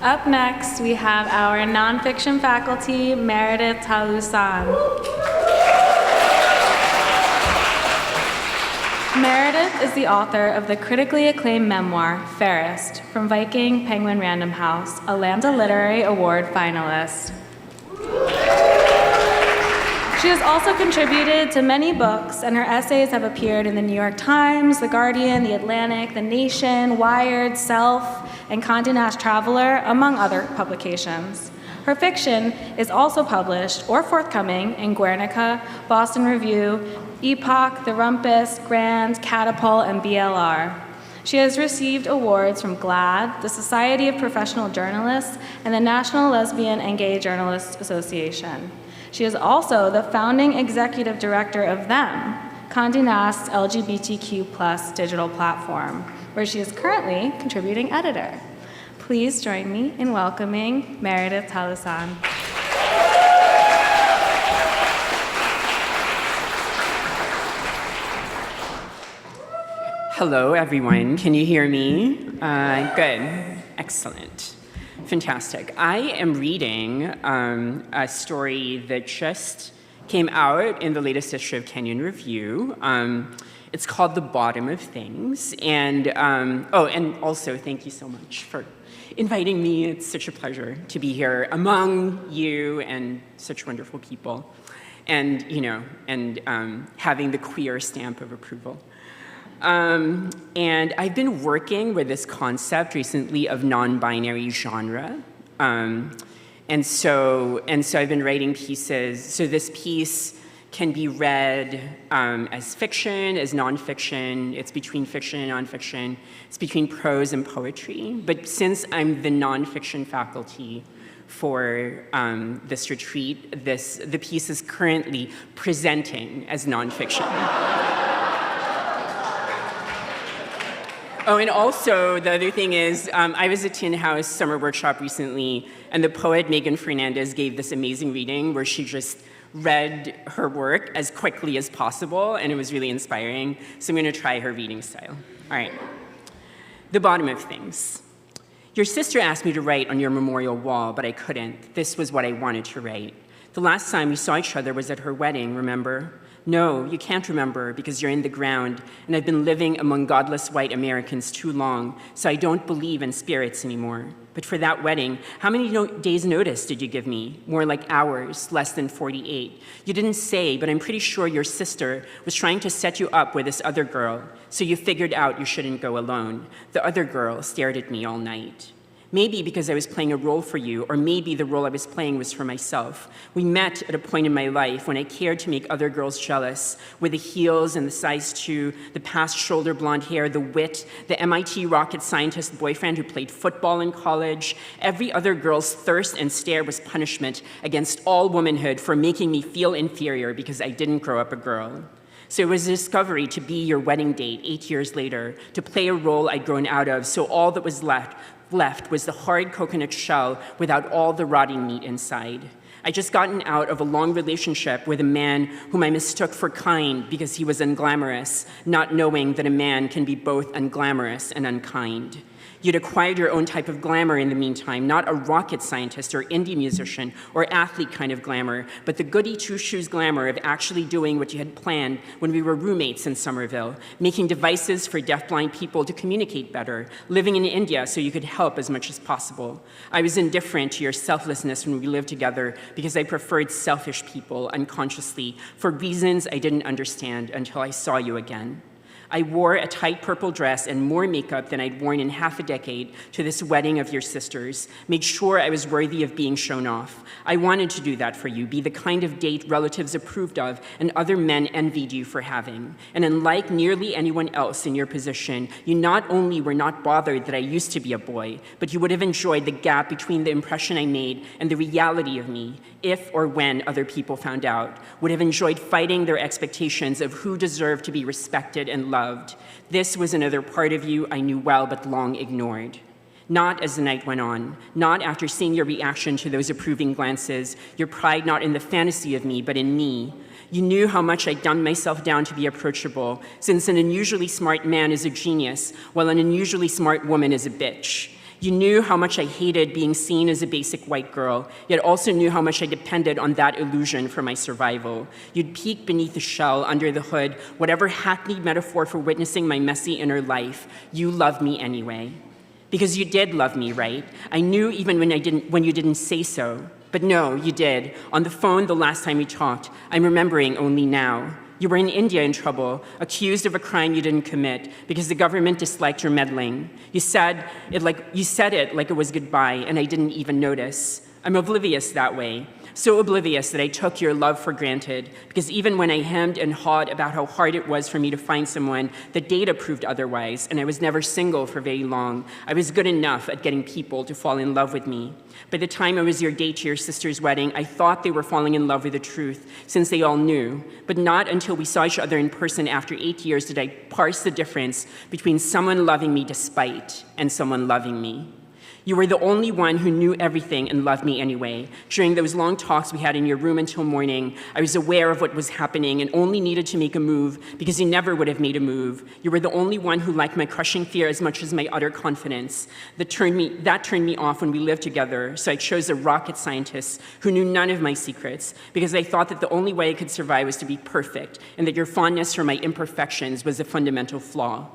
Up next, we have our nonfiction faculty, Meredith Talusan. Meredith is the author of the critically acclaimed memoir, Fairest, from Viking Penguin Random House, a Lambda Literary Award finalist. She has also contributed to many books, and her essays have appeared in the New York Times, The Guardian, The Atlantic, The Nation, Wired, Self, and Condé Nast Traveler, among other publications. Her fiction is also published or forthcoming in Guernica, Boston Review, Epoch, The Rumpus, Grand, Catapult, and BLR. She has received awards from GLAAD, the Society of Professional Journalists, and the National Lesbian and Gay Journalists Association. She is also the founding executive director of THEM, Condé Nast's LGBTQ+ digital platform, where she is currently contributing editor. Please join me in welcoming Meredith Talusan. Hello, everyone. Can you hear me? Good. Excellent. Fantastic. I am reading a story that just came out in the latest issue of Kenyon Review. It's called The Bottom of Things. And also thank you so much for inviting me. It's such a pleasure to be here among you and such wonderful people, and having the queer stamp of approval. And I've been working with this concept recently of non-binary genre. And so I've been writing pieces. So this piece can be read as fiction, as nonfiction. It's between fiction and nonfiction. It's between prose and poetry. But since I'm the nonfiction faculty for this retreat, the piece is currently presenting as nonfiction. Oh, and also, the other thing is, I was at Tin House Summer Workshop recently, and the poet Megan Fernandez gave this amazing reading where she just read her work as quickly as possible, and it was really inspiring. So I'm going to try her reading style. All right. The Bottom of Things. Your sister asked me to write on your memorial wall, but I couldn't. This was what I wanted to write. The last time we saw each other was at her wedding, remember? No, you can't remember because you're in the ground, and I've been living among godless white Americans too long, so I don't believe in spirits anymore. But for that wedding, how many days' notice did you give me? More like hours, less than 48. You didn't say, but I'm pretty sure your sister was trying to set you up with this other girl, so you figured out you shouldn't go alone. The other girl stared at me all night. Maybe because I was playing a role for you, or maybe the role I was playing was for myself. We met at a point in my life when I cared to make other girls jealous, with the heels and the size 2, the past shoulder blonde hair, the wit, the MIT rocket scientist boyfriend who played football in college. Every other girl's thirst and stare was punishment against all womanhood for making me feel inferior because I didn't grow up a girl. So it was a discovery to be your wedding date 8 years later, to play a role I'd grown out of, so all that was left was the hard coconut shell without all the rotting meat inside. I'd just gotten out of a long relationship with a man whom I mistook for kind because he was unglamorous, not knowing that a man can be both unglamorous and unkind. You'd acquired your own type of glamour in the meantime, not a rocket scientist or indie musician or athlete kind of glamour, but the goody two-shoes glamour of actually doing what you had planned when we were roommates in Somerville, making devices for deafblind people to communicate better, living in India so you could help as much as possible. I was indifferent to your selflessness when we lived together because I preferred selfish people unconsciously for reasons I didn't understand until I saw you again. I wore a tight purple dress and more makeup than I'd worn in half a decade to this wedding of your sister's, made sure I was worthy of being shown off. I wanted to do that for you, be the kind of date relatives approved of and other men envied you for having. And unlike nearly anyone else in your position, you not only were not bothered that I used to be a boy, but you would have enjoyed the gap between the impression I made and the reality of me, if or when other people found out, would have enjoyed fighting their expectations of who deserved to be respected and loved. This was another part of you I knew well but long ignored. Not as the night went on, not after seeing your reaction to those approving glances, your pride not in the fantasy of me but in me. You knew how much I dumbed myself down to be approachable, since an unusually smart man is a genius, while an unusually smart woman is a bitch. You knew how much I hated being seen as a basic white girl, yet also knew how much I depended on that illusion for my survival. You'd peek beneath the shell, under the hood, whatever hackneyed metaphor for witnessing my messy inner life. You loved me anyway. Because you did love me, right? I knew even when you didn't say so. But no, you did. On the phone the last time we talked, I'm remembering only now. You were in India in trouble, accused of a crime you didn't commit because the government disliked your meddling. You said it like it was goodbye, and I didn't even notice. I'm oblivious that way. So oblivious that I took your love for granted, because even when I hemmed and hawed about how hard it was for me to find someone, the data proved otherwise, and I was never single for very long. I was good enough at getting people to fall in love with me. By the time I was your date to your sister's wedding, I thought they were falling in love with the truth, since they all knew. But not until we saw each other in person after 8 years did I parse the difference between someone loving me despite and someone loving me. You were the only one who knew everything and loved me anyway. During those long talks we had in your room until morning, I was aware of what was happening and only needed to make a move because you never would have made a move. You were the only one who liked my crushing fear as much as my utter confidence. That turned me off when we lived together, so I chose a rocket scientist who knew none of my secrets because I thought that the only way I could survive was to be perfect and that your fondness for my imperfections was a fundamental flaw.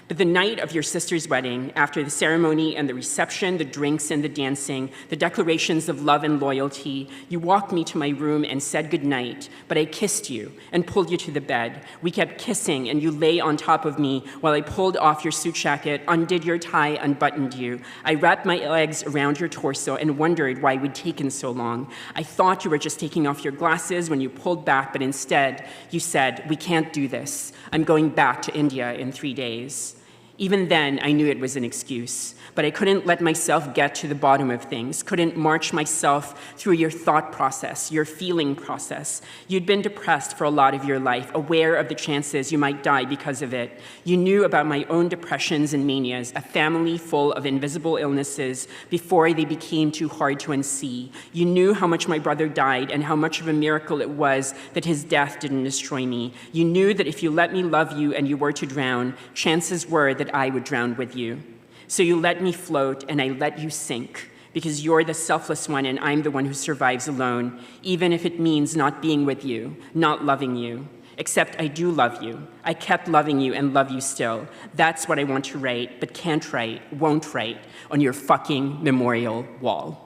But the night of your sister's wedding, after the ceremony and the reception, the drinks and the dancing, the declarations of love and loyalty, you walked me to my room and said goodnight, but I kissed you and pulled you to the bed. We kept kissing and you lay on top of me while I pulled off your suit jacket, undid your tie, unbuttoned you. I wrapped my legs around your torso and wondered why we'd taken so long. I thought you were just taking off your glasses when you pulled back, but instead you said, "We can't do this. I'm going back to India in 3 days." Even then, I knew it was an excuse, but I couldn't let myself get to the bottom of things, couldn't march myself through your thought process, your feeling process. You'd been depressed for a lot of your life, aware of the chances you might die because of it. You knew about my own depressions and manias, a family full of invisible illnesses before they became too hard to unsee. You knew how much my brother died and how much of a miracle it was that his death didn't destroy me. You knew that if you let me love you and you were to drown, chances were that I would drown with you. So you let me float and I let you sink, because you're the selfless one and I'm the one who survives alone, even if it means not being with you, not loving you. Except I do love you. I kept loving you and love you still. That's what I want to write, but can't write, won't write, on your fucking memorial wall.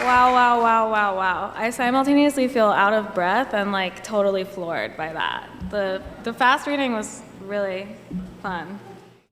Wow, wow, wow, wow, wow. I simultaneously feel out of breath and like totally floored by that. The fast reading was really fun.